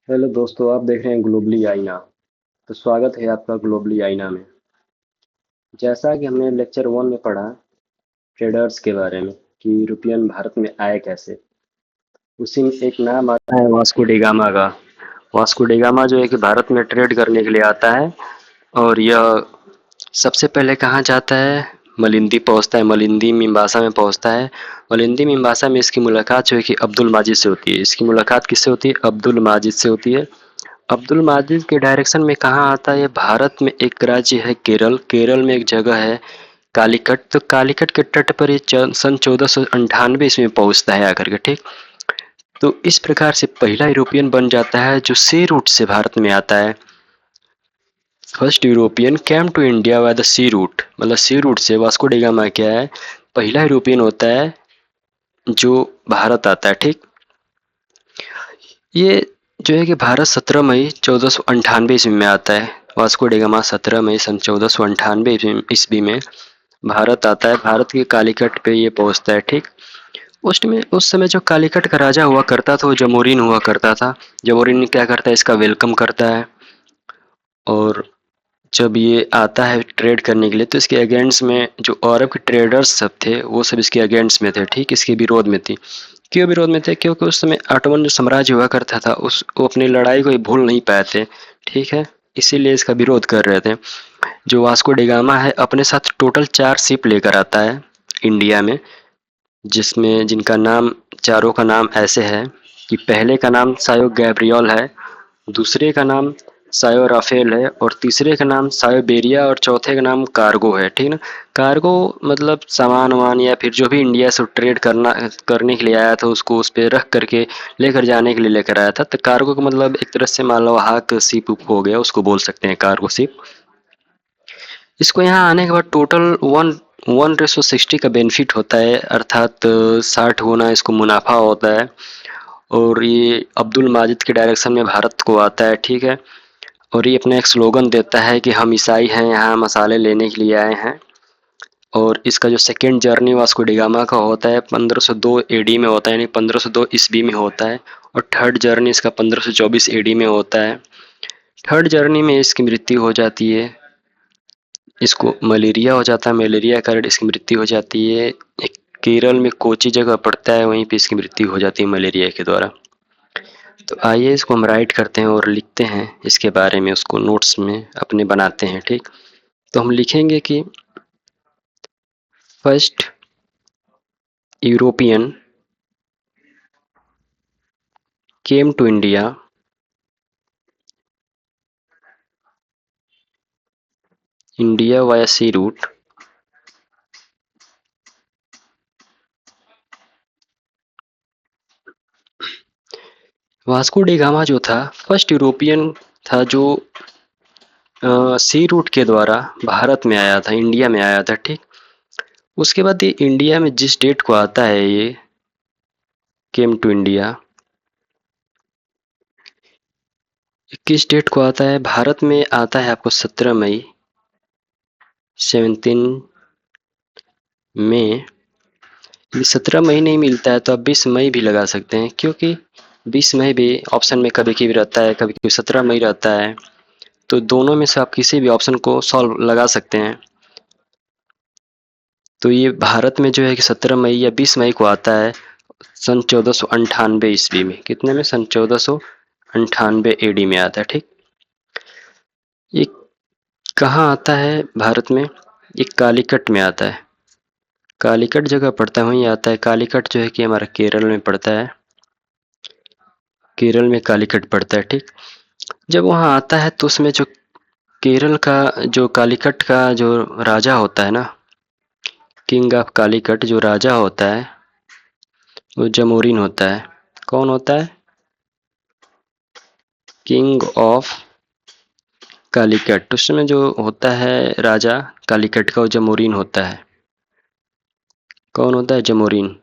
Hello दोस्तों, आप देख रहे हैं ग्लोबली आईना। तो स्वागत है आपका ग्लोबली आईना में। जैसा कि हमने लेक्चर वन में पढ़ा ट्रेडर्स के बारे में कि यूरोपियन भारत में आए कैसे, उसी में एक नाम आता है वास्को डी गामा का। वास्को डी गामा जो है कि भारत में ट्रेड करने के लिए आता है। और यह सबसे पहले कहाँ जाता है? मलिंदी पहुंचता है, मलिंदी मिम्बासा में पहुंचता है। मलिंदी मिम्बासा में इसकी मुलाकात जो है कि अब्दुल माजिद से होती है। इसकी मुलाकात किससे होती है? अब्दुल माजिद से होती है। अब्दुल माजिद के डायरेक्शन में कहाँ आता है? ये भारत में एक राज्य है केरल। केरल में एक जगह है कालीकट। तो कालीकट के तट पर ये सन 1498 इसमें पहुंचता है आकर के, ठीक। तो इस प्रकार से पहला यूरोपियन बन जाता है जो सी रूट से भारत में आता है। First European came to India by the sea route, मतलब सी रूट से वास्को डी गामा क्या है? पहला यूरोपियन होता है जो भारत आता है, ठीक। ये जो है कि भारत 17 मई 1498 ईस्वी में आता है। वास्को डी गामा 17 मई सन 1498 ईस्वी में भारत आता है। भारत के कालीकट पे ये पहुंचता है, ठीक। उस समय जो कालीकट का राजा हुआ करता था वो जमोरिन हुआ करता था। जमोरिन क्या करता है? इसका वेलकम करता है। और जब ये आता है ट्रेड करने के लिए तो इसके अगेंस्ट में जो अरब के ट्रेडर्स सब थे वो सब इसके अगेंस्ट में थे, ठीक, इसके विरोध में थी। क्यों विरोध में थे? क्योंकि उस समय ऑटोमन जो साम्राज्य हुआ करता था उस वो अपनी लड़ाई को भूल नहीं पाए थे, ठीक है। इसीलिए इसका विरोध कर रहे थे। जो वास्को डिगामा है अपने साथ टोटल 4 शिप लेकर आता है इंडिया में, जिसमें जिनका नाम, चारों का नाम ऐसे है कि पहले का नाम सायो गैब्रियल है, दूसरे का नाम सायो राफेल है, और तीसरे का नाम सायो बेरिया, और चौथे का नाम कार्गो है, ठीक ना। कार्गो मतलब सामान वामान या फिर जो भी इंडिया से ट्रेड करने के लिए आया था उसको उस पर रख करके लेकर जाने के लिए लेकर आया था। तो कार्गो का मतलब एक तरह से मालवाहक शिप हो गया, उसको बोल सकते हैं कार्गो शिप। इसको यहाँ आने के बाद टोटल 1:60 का बेनिफिट होता है, अर्थात 60 गुना इसको मुनाफा होता है। और ये अब्दुल माजिद के डायरेक्शन में भारत को आता है, ठीक है। और ये अपना एक स्लोगन देता है कि हम ईसाई हैं, यहाँ मसाले लेने के लिए आए हैं। और इसका जो सेकेंड जर्नी वास्को डिगामा का होता है 1502 एडी में होता है, यानी 1502 ईस्वी में होता है। और थर्ड जर्नी इसका 1524 एडी में होता है। थर्ड जर्नी में इसकी मृत्यु हो जाती है। इसको मलेरिया हो जाता है, मलेरिया के कारण इसकी मृत्यु हो जाती है। एक केरल में कोची जगह पड़ता है, वहीं पे इसकी मृत्यु हो जाती है मलेरिया के द्वारा। तो आइए इसको हम राइट करते हैं और लिखते हैं इसके बारे में, उसको नोट्स में अपने बनाते हैं, ठीक। तो हम लिखेंगे कि first European came to India via sea route. Vasco da Gama जो था फर्स्ट यूरोपियन था जो सी रूट के द्वारा भारत में आया था, इंडिया में आया था, ठीक। उसके बाद ये इंडिया में जिस डेट को आता है ये केम टू इंडिया, किस डेट को आता है? भारत में आता है आपको 17 मई 17 में। यदि 17 मई नहीं मिलता है तो आप 20 मई भी लगा सकते हैं, क्योंकि 20 मई भी ऑप्शन में कभी कभी रहता है, कभी कभी 17 मई रहता है। तो दोनों में से आप किसी भी ऑप्शन को सॉल्व लगा सकते हैं। तो ये भारत में जो है कि 17 मई या 20 मई को आता है सन 1498 ईस्वी में। कितने में? सन 1498 एडी में आता है, ठीक। ये कहाँ आता है भारत में? ये कालीकट में आता है। कालीकट जगह पड़ता है, वहीं आता है। कालीकट जो है कि हमारा केरल में पड़ता है। केरल में कालीकट पड़ता है, ठीक। जब वहाँ आता है तो उसमें जो केरल का जो कालीकट का जो राजा होता है ना, किंग ऑफ कालीकट जो राजा होता है वो जमोरिन होता है। कौन होता है? King of Calicut. उस समय जो होता है राजा कालीकट का वो जमोरिन होता है। कौन होता है? जमोरिन।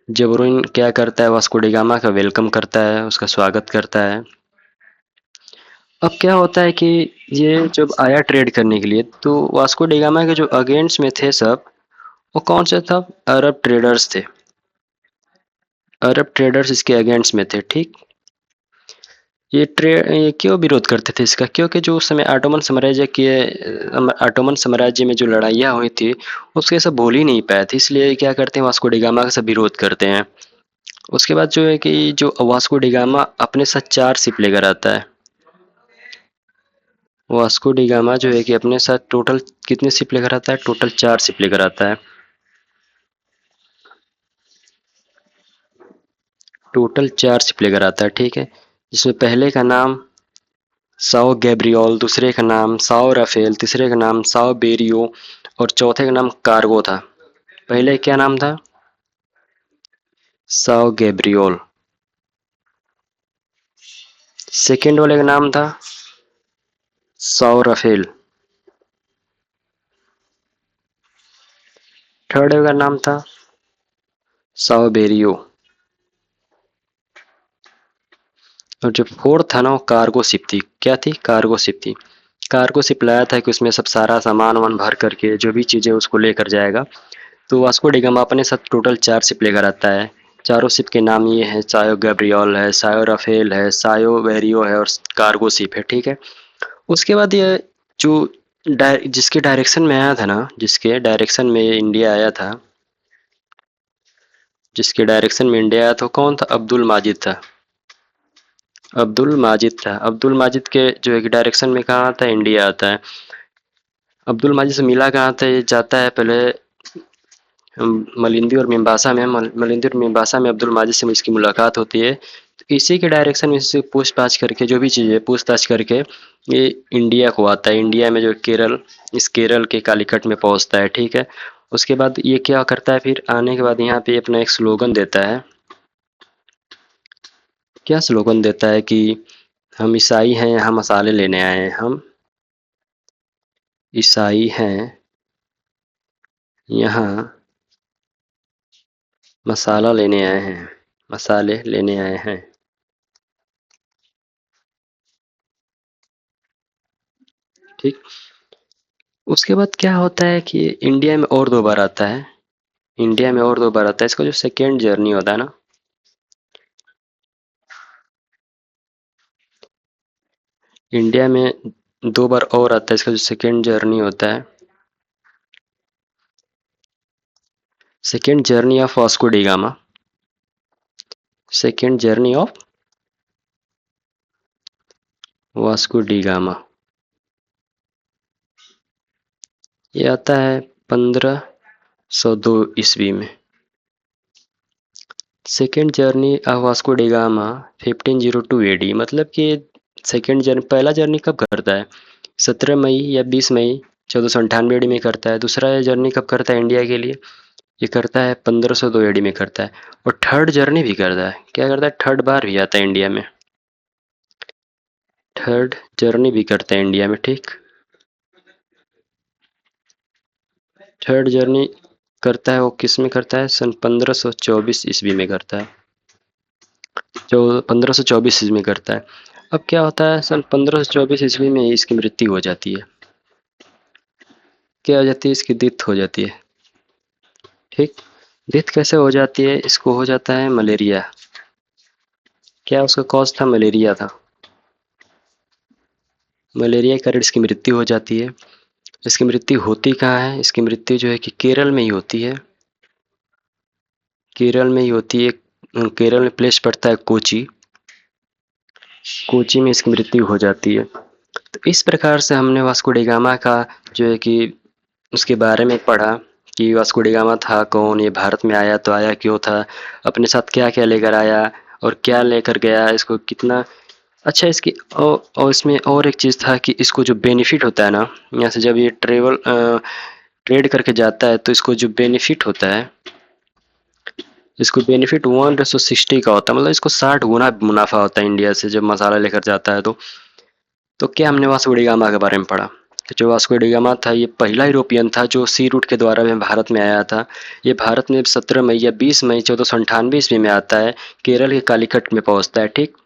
जमोरिन क्या करता है? वास्को डी गामा का वेलकम करता है, उसका स्वागत करता है। अब क्या होता है कि ये जब आया ट्रेड करने के लिए तो वास्को डी गामा के जो अगेंस्ट में थे सब, वो कौन से था? अरब ट्रेडर्स थे। अरब ट्रेडर्स इसके अगेंस्ट में थे, ठीक। ये क्यों विरोध करते थे इसका? क्योंकि जो उस समय ऑटोमन साम्राज्य में जो लड़ाइयाँ हुई थी, उसके सब भूल ही नहीं पाए थे, इसलिए क्या करते हैं वास्को डी गामा का सब विरोध करते हैं। उसके बाद जो है कि जो वास्को डी गामा अपने साथ 4 शिप लेकर आता है। वास्को डी गामा जो है कि अपने साथ टोटल कितने शिप लेकर आता है? टोटल 4 शिप लेकर आता है। टोटल 4 शिप लेकर आता है, ठीक है? जिसमें पहले का नाम साओ गैब्रियोल, दूसरे का नाम साओ राफेल, तीसरे का नाम साओ बेरियो और चौथे का नाम कार्गो था। पहले क्या नाम था? साओ गैब्रियोल। सेकंड वाले का नाम था साओ राफेल। थर्ड का नाम था साओ बेरियो। और जो फोर्थ था ना वो कार्गो शिप थी। क्या थी? कार्गो शिप थी। कार्गो शिप लाया था कि उसमें सब सारा सामान वामान भर करके जो भी चीज़ें उसको लेकर जाएगा। तो वास्को डी गामा अपने साथ टोटल 4 शिप लेकर आता है। चारों शिप के नाम ये हैं, सायो गैब्रियोल है, सायो राफेल है, सायो वेरियो है और कार्गो शिप है, ठीक है? उसके बाद ये जो जिसके डायरेक्शन में आया था ना, जिसके डायरेक्शन में इंडिया आया था, जिसके डायरेक्शन में इंडिया आया था, कौन था? अब्दुल माजिद था। अब्दुल माजिद था। अब्दुल माजिद के जो एक डायरेक्शन में कहाँ आता है? इंडिया आता है। अब्दुल माजिद से मिला कहाँ था? ये जाता है पहले मलिंदी और मिम्बासा में। मलिंदी और मिम्बासा में अब्दुल माजिद से इसकी मुलाकात होती है। तो इसी के डायरेक्शन में इससे पूछताछ करके जो भी चीज़ें पूछताछ करके ये इंडिया को आता है। इंडिया में जो केरल, इस केरल के कालीकट में पहुंचता है, ठीक है? उसके बाद ये क्या करता है? फिर आने के बाद यहाँ पे अपना एक स्लोगन देता है। क्या स्लोगन देता है कि हम ईसाई हैं, यहाँ मसाले लेने आए हैं। हम ईसाई हैं, यहाँ मसाला लेने आए हैं, मसाले लेने आए हैं, ठीक? उसके बाद क्या होता है कि इंडिया में और 2 बार आता है। इंडिया में और 2 बार आता है। इसका जो सेकेंड जर्नी होता है ना, इंडिया में 2 बार और आता है। इसका जो सेकेंड जर्नी होता है, second journey of Vasco da Gama. Second journey of Vasco da Gama ये आता है 1502 ईस्वी में। Second journey of Vasco da Gama 1502 AD, मतलब कि सेकेंड जर्नी, पहला जर्नी कब करता है? 17 मई या 20 मई 1498 एडी में करता है। दूसरा जर्नी कब करता है इंडिया के लिए? ये करता है 1502 एडी में करता है। और थर्ड जर्नी भी करता है। क्या करता है? थर्ड बार भी आता है इंडिया में। थर्ड जर्नी भी करता है इंडिया में, ठीक? थर्ड जर्नी करता है वो किस में करता है? सन 1524 ईस्वी में करता है। जो 1524 ईस्वी में करता है। अब क्या होता है? सन 1524 ईस्वी में इसकी मृत्यु हो जाती है। क्या हो जाती है? इसकी डेथ हो जाती है, ठीक? डेथ कैसे हो जाती है? इसको हो जाता है मलेरिया। क्या उसका कॉज था? मलेरिया था। मलेरिया के कारण इसकी मृत्यु हो जाती है। इसकी मृत्यु होती कहाँ है? इसकी मृत्यु जो है कि केरल में ही होती है। केरल में ही होती है। केरल में प्लेस पड़ता है कोची। कोची में इसकी मृत्यु हो जाती है। तो इस प्रकार से हमने वास्को डी गामा का जो है कि उसके बारे में पढ़ा कि वास्को डी गामा था कौन, ये भारत में आया तो आया क्यों था, अपने साथ क्या-क्या लेकर आया और क्या लेकर गया, इसको कितना अच्छा इसकी और इसमें और एक चीज़ था कि इसको जो बेनिफिट होता है ना, यहाँ से जब ये ट्रेड करके जाता है तो इसको जो बेनिफिट होता है, इसको बेनिफिट 1:60 का होता है, मतलब इसको 60 गुना मुनाफा होता है इंडिया से जब मसाला लेकर जाता है तो क्या हमने वास्को डी गामा के बारे में पढ़ा? तो जो वास्को डी गामा था ये पहला यूरोपियन था जो सी रूट के द्वारा में भारत में आया था। ये भारत में 17 मई या 20 मई 1498 ईस्वी में आता है। केरल के कालीकट में पहुंचता है, ठीक?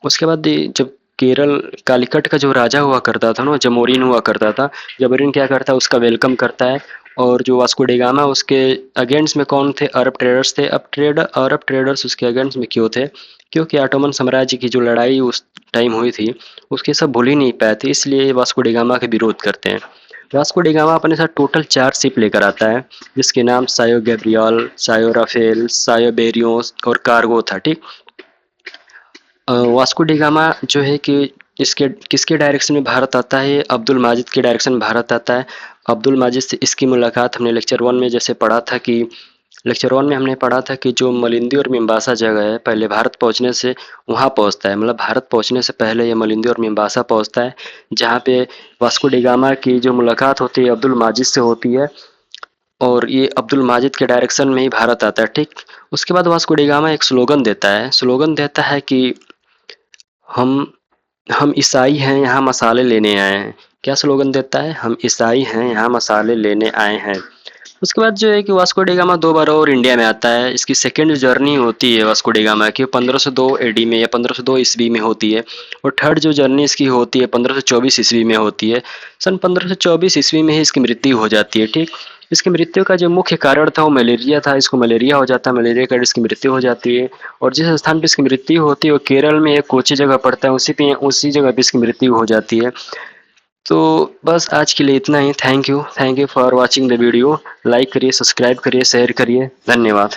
उसके बाद ये जब केरल कालीकट का जो राजा हुआ करता था ना, जमोरिन हुआ करता था। जमोरिन क्या करता है? उसका वेलकम करता है और जो वास्को डी गामा उसके अगेंस्ट में कौन थे? अरब ट्रेडर्स थे। अरब ट्रेडर्स उसके अगेंस्ट में क्यों थे? क्योंकि ऑटोमन साम्राज्य की जो लड़ाई उस टाइम हुई थी उसके सब भूल ही नहीं पाए थे, इसलिए ये वास्को डी गामा का विरोध करते हैं। वास्को डी गामा अपने साथ टोटल 4 शिप लेकर आता है, जिसके नाम सायो गैब्रियल, सायो राफेल, सायो बेरियोस और कार्गो था, ठीक। वास्को डी गामा जो है कि इसके किसके डायरेक्शन में भारत आता है? अब्दुल माजिद के डायरेक्शन में भारत आता है। अब्दुल माजिद से इसकी मुलाकात हमने लेक्चर 1 में जैसे पढ़ा था कि लेक्चर 1 में हमने पढ़ा था कि जो मलिंदी और मिम्बासा जगह है, पहले भारत पहुँचने से वहाँ पहुँचता है, मतलब भारत पहुँचने से पहले ये मलिंदी और मिम्बासा पहुँचता है, जहाँ पे वास्को डी गामा की जो मुलाकात होती है अब्दुल माजिद से होती है, और ये अब्दुल माजिद के डायरेक्शन में ही भारत आता है, ठीक। उसके बाद वास्को डी गामा एक स्लोगन देता है कि हम हम ईसाई हैं, यहाँ मसाले लेने आए हैं। क्या स्लोगन देता है? हम ईसाई हैं, यहाँ मसाले लेने आए हैं। उसके बाद जो है कि वास्को डी गामा 2 बार और इंडिया में आता है। इसकी सेकंड जर्नी होती है वास्को डी गामा की 1502 एडी में या 1502 ईस्वी में होती है, और थर्ड जो जर्नी इसकी होती है 1524 ईस्वी में होती है। सन 1524 ईस्वी में ही इसकी मृत्यु हो जाती है, ठीक। इसकी मृत्यु का जो मुख्य कारण था वो मलेरिया था। इसको मलेरिया हो जाता है, मलेरिया के कारण इसकी मृत्यु हो जाती है। और जिस स्थान पे इसकी मृत्यु होती है वो केरल में एक कोची जगह पड़ता है, उसी जगह पे इसकी मृत्यु हो जाती है। तो बस आज के लिए इतना ही। Thank you for watching the video. Like करिए, सब्सक्राइब करिए, शेयर करिए। धन्यवाद।